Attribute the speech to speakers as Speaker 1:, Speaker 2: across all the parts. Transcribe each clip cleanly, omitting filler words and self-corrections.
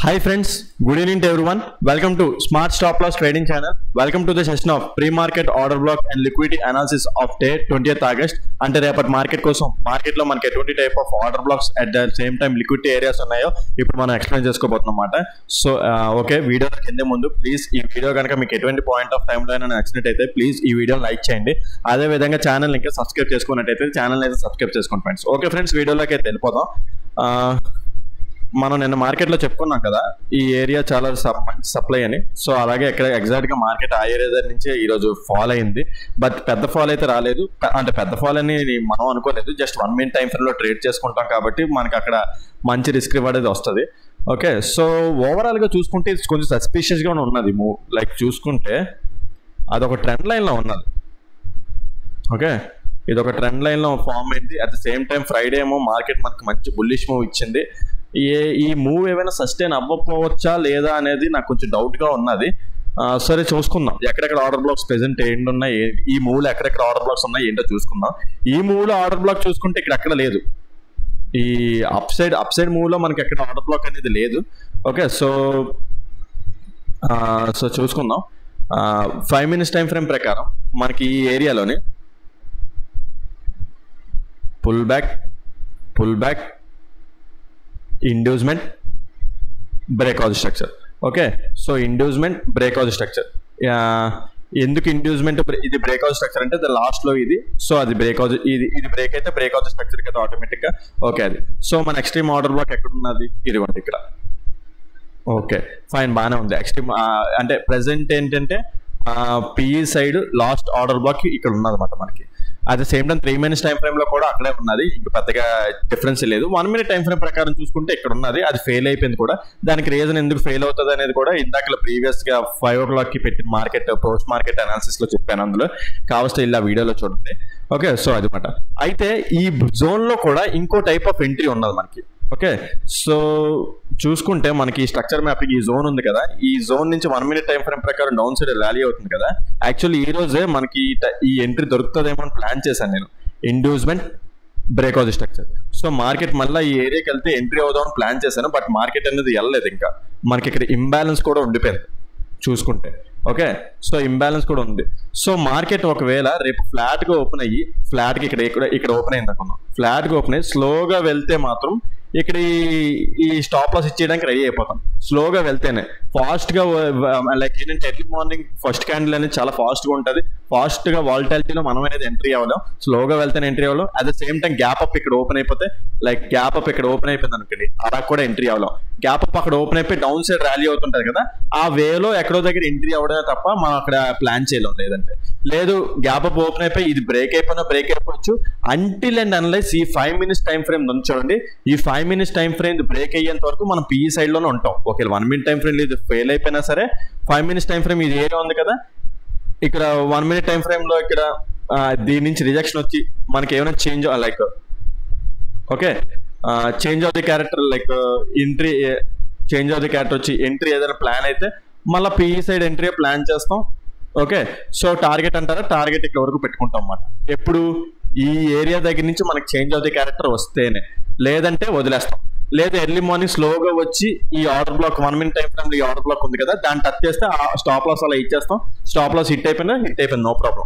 Speaker 1: Hi friends, good evening to everyone. Welcome to Smart Stop Loss Trading Channel. Welcome to the session of pre-market order block and liquidity analysis of day 20th August. అంటే రేపటి market కోసం మార్కెట్లో మనకి ఎటువంటి type of order blocks at the same time liquidity areas ఉన్నాయో ఇప్పుడు మనం explain చేసుకోబోతున్నాం అన్నమాట. సో ఓకే, వీడియోకి వెళ్ళే ముందు ప్లీజ్ ఈ వీడియో కనుక మీకు ఎటువంటి పాయింట్ ఆఫ్ టైంలో అయినా నచ్చినట్టయితే ప్లీజ్ ఈ వీడియోని లైక్ చేయండి. అదే విధంగా ఛానల్ ఇంకా సబ్స్క్రైబ్ చేసుకున్నట్టయితే ఛానల్ అయితే సబ్స్క్రైబ్ చేసుకోండి ఫ్రెండ్స్. ఓకే ఫ్రెండ్స్, వీడియోలోకి అయితే వెళ్ళిపోదాం. మనం నిన్న మార్కెట్లో చెప్పుకున్నాం కదా, ఈ ఏరియా చాలా మంచి సప్లై అని. సో అలాగే ఇక్కడ ఎగ్జాక్ట్గా మార్కెట్ ఆ ఏరియా దగ్గర నుంచే ఈరోజు ఫాల్ అయింది. బట్ పెద్ద ఫాల్ అయితే రాలేదు. అంటే పెద్ద ఫాల్ అని మనం అనుకోలేదు. జస్ట్ 1 minute టైం ఫ్రేమ్లో ట్రేడ్ చేసుకుంటాం కాబట్టి మనకి అక్కడ మంచి రిస్క్ రివార్డ్ అయితే వస్తుంది. ఓకే, సో ఓవరాల్గా చూసుకుంటే ఇది కొంచెం సస్పీషియస్గా ఉన్నది. లైక్ చూసుకుంటే అదొక ట్రెండ్ లైన్లో ఉన్నది. ఓకే, ఇది ఒక ట్రెండ్ లైన్లో ఫామ్ అయింది. At the same time Friday ఏమో మార్కెట్ మనకు మంచి బుల్లిష్ మూవ్ ఇచ్చింది. ఈ మూవ్ ఏమైనా సస్టైన్ అవ్వకపోవచ్చా లేదా అనేది నాకు కొంచెం డౌట్గా ఉన్నది. సరే చూసుకుందాం, ఎక్కడెక్కడ ఆర్డర్ బ్లాక్స్ ప్రెసెంట్ ఏంటి ఉన్నాయి, ఈ మూవ్లో ఎక్కడెక్కడ ఆర్డర్ బ్లాక్స్ ఉన్నాయి ఏంటో చూసుకుందాం. ఈ మూవ్లో ఆర్డర్ బ్లాక్ చూసుకుంటే ఇక్కడ ఎక్కడ లేదు. ఈ అప్ సైడ్ మూవ్లో మనకి ఎక్కడ ఆర్డర్ బ్లాక్ అనేది లేదు. ఓకే, సో చూసుకుందాం. 5 minutes టైం ఫ్రేమ్ ప్రకారం మనకి ఈ ఏరియాలోని pull back inducement breakout structure. Okay, so inducement breakout structure. ఎందుకు ఇండ్యూస్మెంట్ ఇది బ్రేక్అవుట్ స్ట్రక్చర్ అంటే లాస్ట్లో ఇది. సో అది బ్రేక్అవుట్, ఇది బ్రేక్ అయితే బ్రేక్అవుట్ స్ట్రక్చర్ కదా ఆటోమేటిక్గా. ఓకే, అది సో మన ఎక్స్ట్రీమ్ ఆర్డర్ బ్లాక్ ఎక్కడ ఉన్నది, ఇదిగోండి ఇక్కడ. ఓకే ఫైన్, బాగానే ఉంది. ఎక్స్ట్రీమ్ అంటే ప్రెసెంట్ ఏంటంటే PE side last order black ఇక్కడ ఉన్నదన్నమాట మనకి. At the same time 3 minutes time frame లో కూడా అక్కడే ఉన్నది. ఇంకా పెద్దగా డిఫరెన్స్ లేదు. 1 minute టైం ఫ్రేమ్ ప్రకారం చూసుకుంటే ఇక్కడ ఉన్నది, అది ఫెయిల్ అయిపోయింది కూడా. దానికి రీజన్ ఎందుకు ఫెయిల్ అవుతుంది అనేది కూడా ఇందాక ప్రీవియస్ గా 5 o'clock కి పెట్టిన మార్కెట్ పోస్ట్ మార్కెట్ అనాలిసిస్ లో చెప్పాను. అందులో కావస్తే ఇలా వీడియోలో చూడండి. ఓకే, సో అదనమాట. అయితే ఈ జోన్ లో కూడా ఇంకో టైప్ ఆఫ్ ఎంట్రీ ఉన్నది మనకి. ఓకే, సో చూసుకుంటే మనకి ఈ స్ట్రక్చర్ మ్యాప్ ఈ జోన్ ఉంది కదా, ఈ జోన్ నుంచి 1 minute టైం ఫ్రేమ్ ప్రకారం డౌన్ సైడ్ ర్యాలీ అవుతుంది కదా. యాక్చువల్లీ ఈ రోజే మనకి ఈ ఎంట్రీ దొరుకుతుందేమో అని ప్లాన్ చేశాను నేను, inducement breakout structure. So market మళ్ళీ ఈ ఏరియాకి వెళ్తే ఎంట్రీ అవుదామని ప్లాన్ చేశాను. బట్ మార్కెట్ అనేది వెళ్ళలేదు. ఇంకా మనకి ఇక్కడ ఇంబ్యాలెన్స్ కూడా ఉండిపోయింది చూసుకుంటే. ఓకే, సో ఇంబ్యాలెన్స్ కూడా ఉంది. సో మార్కెట్ ఒకవేళ రేపు ఫ్లాట్గా ఓపెన్ అయ్యి ఫ్లాట్కి ఇక్కడ ఓపెన్ అయింది అనుకున్నాం, ఫ్లాట్గా ఓపెన్ అయ్యి స్లోగా వెళ్తే మాత్రం ఇక్కడ ఈ స్టాప్ లాస్ ఇచ్చేయడానికి రెడీ అయిపోతాం. స్లోగా వెళ్తేనే, ఫాస్ట్గా లైక్ ఏంటంటే ఎర్లీ మార్నింగ్ ఫస్ట్ క్యాండిల్ అనేది చాలా ఫాస్ట్గా ఉంటుంది. ఫాస్ట్గా వాలటాలిటీలో మనం అనేది ఎంట్రీ అవ్వలేం. స్లోగా వెళ్తేనే ఎంట్రీ అవ్వలేం. At the same time gap up ఇక్కడ ఓపెన్ అయిపోతే, లైక్ గ్యాప్ అప్ ఇక్కడ ఓపెన్ అయిపోయింది అనుకోండి, అలా కూడా ఎంట్రీ అవ్వలేం. గ్యాప్ అప్ అక్కడ ఓపెన్ అయిపోయి డౌన్ సైడ్ ర్యాలీ అవుతుంటుంది కదా, ఆ వేలో ఎక్కడో దగ్గర ఎంట్రీ అవ్వడమే తప్ప మనం అక్కడ ప్లాన్ చేయలేం. లేదు గ్యాప్ అప్ ఓపెన్ అయిపోయి ఇది బ్రేక్ అయిపోవచ్చు. అంటిల్ అండ్ అన్లెస్ ఈ 5 minutes టైం ఫ్రేమ్ చూడండి, ఈ 5 minutes టైం ఫ్రేమ్ బ్రేక్ అయ్యేంత వరకు మనం పిఈ సైడ్ లోనే ఉంటాం. ఓకే, 1 minute టైం ఫ్రేమ్ ఇది ఫెయిల్ అయిపోయినా సరే 5 minutes టైం ఫ్రేమ్ ఇది ఏరియా ఉంది కదా, ఇక్కడ 1 minute టైం ఫ్రేమ్ లో ఇక్కడ దీని నుంచి రిజెక్షన్ వచ్చి మనకి ఏమైనా change like okay change of the character, like entry change of the character వచ్చి ఎంట్రీ ఏదైనా ప్లాన్ అయితే మళ్ళీ పిఈ సైడ్ ఎంట్రీ ప్లాన్ చేస్తాం. ఓకే, సో టార్గెట్ అంటారా, టార్గెట్ ఇక్కడ వరకు పెట్టుకుంటాం అన్నమాట. ఎప్పుడు ఈ ఏరియా దగ్గర నుంచి మనకి చేంజ్ ఆఫ్ ది క్యారెక్టర్ వస్తేనే, లేదంటే వదిలేస్తాం. లేదా ఎర్లీ మార్నింగ్ స్లోగా వచ్చి ఈ order black 1 minute time frame ఈ ఆర్డర్ బ్లాక్ ఉంది కదా, దాన్ని టచ్ చేస్తే ఆ స్టాప్ లాస్ అలా ఇచ్చేస్తాం. స్టాప్ లాస్ హిట్ అయిపోయింది, నో ప్రాబ్లం,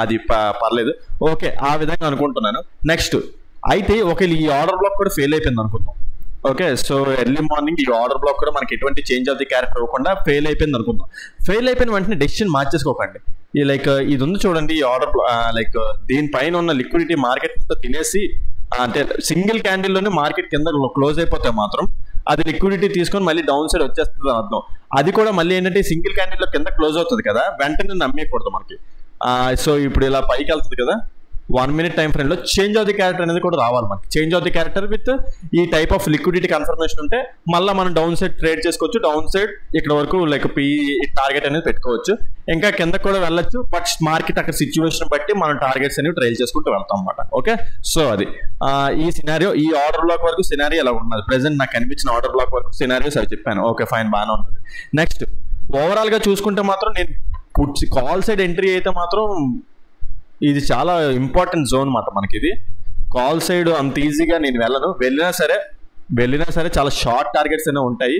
Speaker 1: అది పర్లేదు. ఓకే, ఆ విధంగా అనుకుంటున్నాను. నెక్స్ట్ అయితే ఒకవేళ ఈ ఆర్డర్ బ్లాక్ కూడా ఫెయిల్ అయిపోయింది అనుకుందాం. ఓకే, సో ఎర్లీ మార్నింగ్ ఈ ఆర్డర్ బ్లాక్ కూడా మనకి ఎటువంటి చేంజ్ ఆఫ్ ది క్యారెక్టర్ అవ్వకుండా ఫెయిల్ అయిపోయింది అనుకుందాం. ఫెయిల్ అయిపోయిన వెంటనే డెసిషన్ మార్చేసుకోకండి. ఈ లైక్ ఇది ఉంది చూడండి, ఈ ఆర్డర్ లైక్ దీనిపైన ఉన్న లిక్విడిటీ మార్కెట్ అంతా తినేసి, అంటే సింగిల్ క్యాండిల్లోనే మార్కెట్ కింద క్లోజ్ అయిపోతే మాత్రం అది లిక్విడిటీ తీసుకొని మళ్ళీ డౌన్ సైడ్ వచ్చేస్తుంది అర్థం. అది కూడా మళ్ళీ ఏంటంటే సింగిల్ క్యాండిల్లో కింద క్లోజ్ అవుతుంది కదా, వెంటనే నమ్మేయకూడదు మనకి. సో ఇప్పుడు ఇలా పైకి వెళ్తుంది కదా, 1 minute టైం ఫ్రేమ్ లో చేంజ్ ఆఫ్ ది క్యారెక్టర్ అనేది కూడా రావాలి మనకి. Change of the character with ఈ టైప్ ఆఫ్ లిక్విడిటీ కన్ఫర్మేషన్ ఉంటే మళ్ళీ మనం డౌన్ సైడ్ ట్రేడ్ చేసుకోవచ్చు. డౌన్ సైడ్ ఇక్కడ వరకు లైక్ టార్గెట్ అనేది పెట్టుకోవచ్చు. ఇంకా కింద కూడా వెళ్ళొచ్చు. బట్ మార్కెట్ అక్కడ సిచ్యువేషన్ బట్టి మనం టార్గెట్స్ అనేవి ట్రైల్ చేసుకుంటూ వెళ్తాం అన్నమాట. ఓకే, సో అది ఈ సినారియో, ఈ ఆర్డర్ బ్లాక్ వరకు సినారియో ఎలా ఉన్నది, ప్రెసెంట్ నాకు కనిపించిన ఆర్డర్ బ్లాక్ వరకు సినారియో సరే చెప్పాను. ఓకే ఫైన్, బాగానే ఉన్నది. నెక్స్ట్ ఓవరాల్ గా చూసుకుంటే మాత్రం నేను కాల్ సైడ్ ఎంట్రీ అయితే మాత్రం ఇది చాలా ఇంపార్టెంట్ జోన్ అన్నమాట మనకి. ఇది కాల్ సైడ్ అంత ఈజీగా నేను వెళ్ళినా సరే వెళ్ళినా సరే చాలా షార్ట్ టార్గెట్స్ అయినా ఉంటాయి.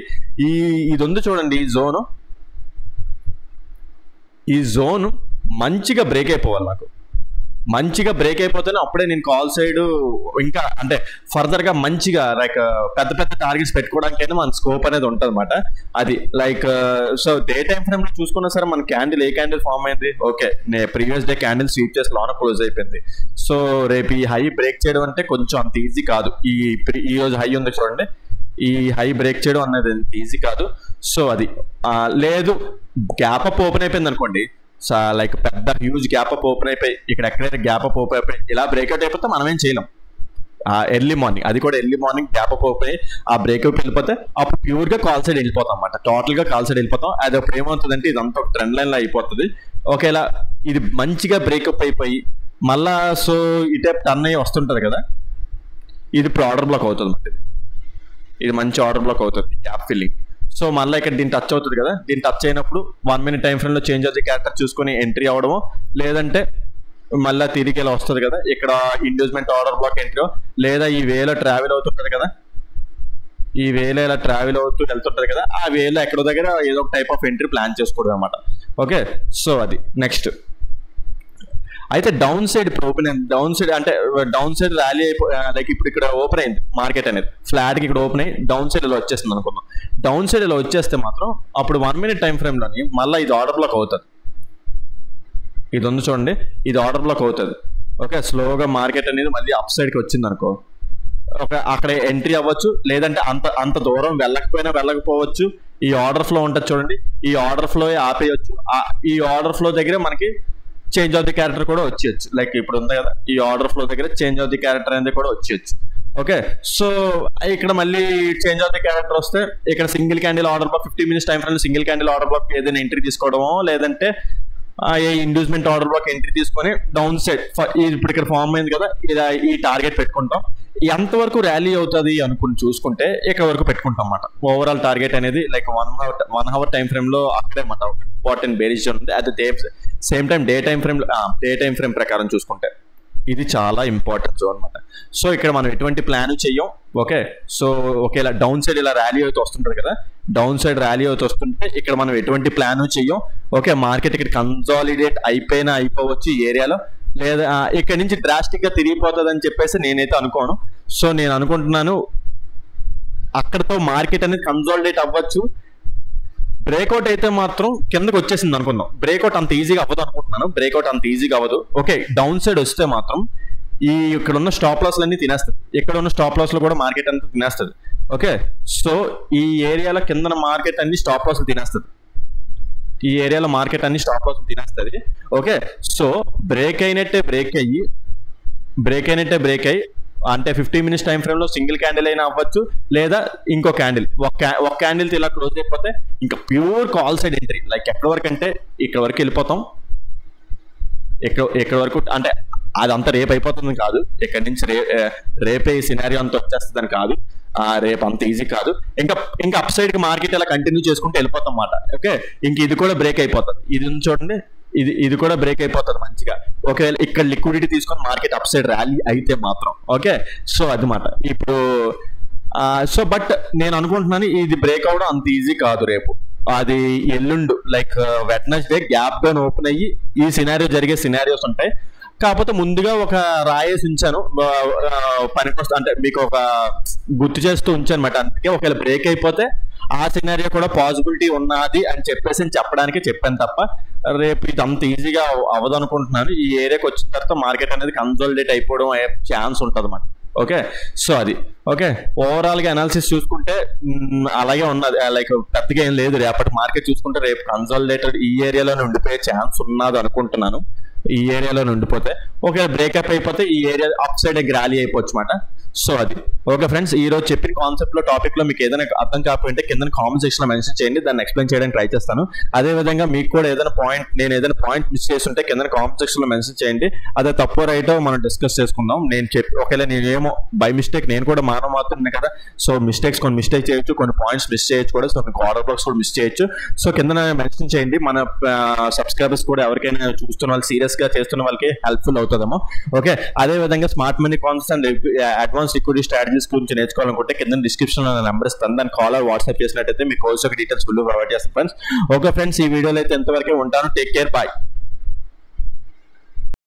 Speaker 1: ఇది ఉంది చూడండి, ఈ జోన్ మంచిగా బ్రేక్ అయిపోవాలి. నాకు మంచిగా బ్రేక్ అయిపోతేనే అప్పుడే నేను కాల్ సైడ్ ఇంకా అంటే ఫర్దర్గా మంచిగా లైక్ పెద్ద పెద్ద టార్గెట్స్ పెట్టుకోవడానికైనా మన స్కోప్ అనేది ఉంటుంది అనమాట. అది like so day time frame లో చూసుకున్నా సరే మన క్యాండిల్ ఏ క్యాండిల్ ఫామ్ అయింది, okay previous day candle sweep చేసి లోన క్లోజ్ అయిపోయింది. సో రేపు ఈ హై బ్రేక్ చేయడం అంటే కొంచెం అంత ఈజీ కాదు. ఈ రోజు హై ఉంది చూడండి, ఈ హై బ్రేక్ చేయడం అనేది ఈజీ కాదు. సో అది లేదు గ్యాప్ అప్ ఓపెన్ అయిపోయింది అనుకోండి, లైక్ పెద్ద హ్యూజ్ గ్యాప్ అప్ ఓపెన్ అయిపోయి ఇక్కడ ఎక్కడైతే గ్యాప్ అప్ ఓపెన్ అయిపోయి ఇలా బ్రేక్అవుట్ అయిపోతే మనం ఏం చేయలేం. ఎర్లీ మార్నింగ్, అది కూడా early morning gap up open అయ్యి ఆ బ్రేక్అవుట్ వెళ్ళిపోతే అప్పుడు ప్యూర్ గా కాల్ సైడ్ వెళ్ళిపోతాం అనమాట. టోటల్ గా కాల్ సైడ్ వెళ్ళిపోతాం. అది అప్పుడు ఏమవుతుందంటే ఇదంతా ఒక ట్రెండ్ లైన్ లో అయిపోతుంది. ఒకవేళ ఇది మంచిగా బ్రేక్అప్ అయిపోయి మళ్ళా సో ఈ టైప్ టర్న్ అయ్యి వస్తుంటది కదా, ఇది ఇప్పుడు ఆర్డర్ బ్లాక్ అవుతుంది అన్నమాట. ఇది మంచి ఆర్డర్ బ్లాక్ అవుతుంది గ్యాప్ ఫిల్లింగ్. సో మళ్ళీ ఇక్కడ దీన్ని టచ్ అవుతుంది కదా, దీన్ని టచ్ అయినప్పుడు 1 minute టైం ఫ్రేమ్ లో చేంజ్ అవుతుంది క్యారెక్టర్ చూసుకొని ఎంట్రీ అవడమో, లేదంటే మళ్ళీ తిరిగి ఇలా వస్తుంది కదా ఇక్కడ ఇండ్యూస్మెంట్ ఆర్డర్ బ్లాక్ ఎంట్రీ, లేదా ఈ వేలో ట్రావెల్ అవుతుంటది కదా, ఈ వేలో ఇలా ట్రావెల్ అవుతూ వెళ్తుంటది కదా, ఆ వేలో ఎక్కడో దగ్గర ఏదో ఒక టైప్ ఆఫ్ ఎంట్రీ ప్లాన్ చేసుకోవడం అనమాట. ఓకే సో అది నెక్స్ట్. అయితే డౌన్ సైడ్ ఇప్పుడు ఓపెన్ అయింది, డౌన్ సైడ్ ర్యాలీ లైక్ ఇప్పుడు ఇక్కడ ఓపెన్ అయింది మార్కెట్ అనేది ఫ్లాట్ కి ఇక్కడ ఓపెన్ అయ్యి డౌన్ సైడ్ ఇలా వచ్చేస్తుంది అనుకున్నాం. డౌన్ సైడ్ ఇలా వచ్చేస్తే మాత్రం అప్పుడు 1 minute టైం ఫ్రేమ్ లోని మళ్ళీ ఇది ఆర్డర్ బ్లాక్ అవుతుంది. ఇది ఉంది చూడండి, ఇది ఆర్డర్ బ్లాక్ అవుతుంది. ఓకే స్లోగా మార్కెట్ అనేది మళ్ళీ అప్ సైడ్ కి వచ్చింది అనుకో, ఓకే అక్కడ ఎంట్రీ అవ్వచ్చు, లేదంటే అంత దూరం వెళ్ళకపోవచ్చు. ఈ ఆర్డర్ ఫ్లో ఉంటుంది చూడండి, ఈ ఆర్డర్ ఫ్లో ఆపేయచ్చు. ఈ ఆర్డర్ ఫ్లో దగ్గర మనకి చేంజ్ ఆఫ్ ది క్యారెక్టర్ కూడా వచ్చేయచ్చు. లైక్ ఇప్పుడు ఉంది కదా, ఈ ఆర్డర్ ఫ్లో దగ్గర చేంజ్ ఆఫ్ ది క్యారెక్టర్ అనేది కూడా వచ్చేయచ్చు. ఓకే సో ఇక్కడ మళ్ళీ చేంజ్ ఆఫ్ ది క్యారెక్టర్ వస్తే ఇక్కడ single candle order black 15 minutes time frame single candle order black ఏదైనా ఎంట్రీ తీసుకోవడమో, లేదంటే ఏ ఇండ్యూస్మెంట్ ఆర్డర్ బ్లాక్ ఎంట్రీ తీసుకొని డౌన్ సైడ్ ఇప్పుడు ఇక్కడ ఫామ్ అయింది కదా, ఈ టార్గెట్ పెట్టుకుంటాం. ఎంతవరకు ర్యాలీ అవుతుంది అనుకుని చూసుకుంటే ఇక్కడ వరకు పెట్టుకుంటాం అన్నమాట. ఓవరాల్ టార్గెట్ అనేది లైక్ 1 hour టైం ఫ్రేమ్ లో అక్కడే అన్నమాట ఇంపార్టెంట్ బేరిష్ ఉంది. At the same time day time frame ప్రకారం చూసుకుంటే ఇది చాలా ఇంపార్టెంట్ జోన్ అనమాట. సో ఇక్కడ మనం ఎటువంటి ప్లాన్ చెయ్యం. ఓకే సో ఒకేలా డౌన్ సైడ్ ఇలా ర్యాలీ అవుతూ వస్తుంటది కదా, డౌన్ సైడ్ ర్యాలీ అవుతూ వస్తుంటే ఇక్కడ మనం ఎటువంటి ప్లాన్ చెయ్యం. ఓకే మార్కెట్ ఇక్కడ కన్సాలిడేట్ అయిపోవచ్చు ఈ ఏరియాలో, లేదా ఇక్కడ నుంచి డ్రాస్టిక్ గా తిరిగిపోతుంది అని చెప్పేసి నేనైతే అనుకోను. సో నేను అనుకుంటున్నాను అక్కడతో మార్కెట్ అనేది కన్సాలిడేట్ అవ్వచ్చు. బ్రేక్అవుట్ అయితే మాత్రం కిందకి వచ్చేసింది అనుకుందాం, బ్రేక్అవుట్ అంత ఈజీగా అవ్వదు అనుకుంటున్నాను. బ్రేక్అవుట్ అంత ఈజీగా అవ్వదు. ఓకే డౌన్ సైడ్ వస్తే మాత్రం ఇక్కడ ఉన్న స్టాప్ లాస్ అన్ని తినేస్తుంది, ఇక్కడ ఉన్న స్టాప్ లాస్ లో కూడా మార్కెట్ అంతా తినేస్తుంది. ఓకే సో ఈ ఏరియాలో కింద మార్కెట్ అన్ని స్టాప్ లాస్ తినేస్తుంది, ఈ ఏరియాలో మార్కెట్ అన్ని స్టాప్ లాస్ తినేస్తుంది. ఓకే సో బ్రేక్ అయినట్టే బ్రేక్ అయ్యి అంటే 15 minutes టైం ఫ్రేమ్ లో సింగిల్ క్యాండిల్ అయినా అవ్వచ్చు, లేదా ఇంకో క్యాండిల్ ఒక క్యాండిల్ ఇలా క్లోజ్ అయిపోతే ఇంకా pure call side entry. Like ఎక్కడి వరకు అంటే ఇక్కడ వరకు వెళ్ళిపోతాం, ఎక్కడ వరకు అంటే అదంతా రేపు అయిపోతుంది కాదు, ఇక్కడ నుంచి రేపే ఈ సినారియో అంతా వచ్చేస్తుందని కాదు, రేపు అంత ఈజీ కాదు. ఇంకా అప్ సైడ్ కి మార్కెట్ ఇలా కంటిన్యూ చేసుకుంటూ వెళ్ళిపోతాం అన్నమాట. ఓకే ఇంక ఇది కూడా బ్రేక్ అయిపోతుంది, ఇది చూడండి ఇది కూడా బ్రేక్ అయిపోతుంది మంచిగా. ఒకవేళ ఇక్కడ లిక్విడిటీ తీసుకొని మార్కెట్ అప్ సైడ్ ర్యాలీ అయితే మాత్రం. ఓకే సో అదన్నమాట ఇప్పుడు. సో బట్ నేను అనుకుంటున్నాను ఇది బ్రేక్ అవడం అంత ఈజీ కాదు రేపు. అది ఎల్లుండు like Wednesday gap down open అయ్యి ఈ సినారియో జరిగే సినారియోస్ ఉంటాయి. కాకపోతే ముందుగా ఒక రాయేసి ఉంచాను పనికొస్తా అంటే మీకు ఒక గుర్తు చేస్తూ ఉంచాను అనమాట. అందుకే ఒకవేళ బ్రేక్ అయిపోతే ఆ సినారియో కూడా పాసిబిలిటీ ఉన్నది అని చెప్పేసి చెప్పడానికి చెప్పాను తప్ప రేపు ఇది అంత ఈజీగా అవ్వదు అనుకుంటున్నాను. ఈ ఏరియాకి వచ్చిన తర్వాత మార్కెట్ అనేది కన్సాలిడేట్ అయిపోవడం అయ్యే ఛాన్స్ ఉంటుంది అన్నమాట. ఓకే సో అది ఓకే ఓవరాల్ గా అనాలిసిస్ చూసుకుంటే అలాగే ఉన్నది, లైక్ పెద్దగా ఏం లేదు. రేపటి మార్కెట్ చూసుకుంటే రేపు కన్సాలిడేటెడ్ ఈ ఏరియాలోనే ఉండిపోయే ఛాన్స్ ఉన్నది అనుకుంటున్నాను. ఈ ఏరియాలో ఉండిపోతే ఒకవేళ బ్రేకప్ అయిపోతే ఈ ఏరియా అప్ సైడ్ ర్యాలీ అయిపోవచ్చు అన్నమాట. సో అది ఓకే ఫ్రెండ్స్, ఈ రోజు చెప్పిన కాన్సెప్ట్ లో టాపిక్ లో మీకు ఏదైనా అర్థం కాకపోతే కింద కామెంట్ సెక్షన్ లో మెన్షన్ చేయండి, దాన్ని ఎక్స్ప్లెయిన్ చేయడానికి ట్రై చేస్తాను. అదే విధంగా మీకు కూడా ఏదైనా నేను ఏదైనా పాయింట్ మిస్ చేస్తుంటే కింద కామెంట్ సెక్షన్ లో మెన్షన్ చేయండి. అదే తప్పు రైటో మనం డిస్కస్ చేసుకుందాం. ఒకవేళ నేనేమో బై మిస్టేక్, నేను కూడా మానవ మాత్రమే కదా, సో కొన్ని మిస్టేక్ చేయొచ్చు, కొన్ని పాయింట్స్ మిస్ చేయొచ్చు కూడా, సో మీకు ఆర్డర్ బాక్స్ కూడా మిస్ చేయొచ్చు. సో కింద మెన్షన్ చేయండి, మన సబ్స్క్రైబర్స్ కూడా ఎవరికైనా చూస్తున్న వాళ్ళు సీరియస్ గా చేస్తున్న వాళ్ళకి హెల్ప్ఫుల్ అవుతుందేమో. ఓకే అదే విధంగా smart money concepts and advance advance liquidity strategies గురించి నేర్చుకోవాలనుకుంటే కింద డిస్క్రిప్షన్ లో నెంబర్ ఇస్తాను, దాని కాల్ వాట్సాప్ చేసినట్టయితే మీకు కోర్స్ యొక్క డీటెయిల్స్ ఫుల్ ప్రొవైడ్ చేస్తాను ఫ్రెండ్స్. ఓకే ఫ్రెండ్స్, ఈ వీడియోలో అయితే ఎంతవరకు ఉంటాను. Take care, bye.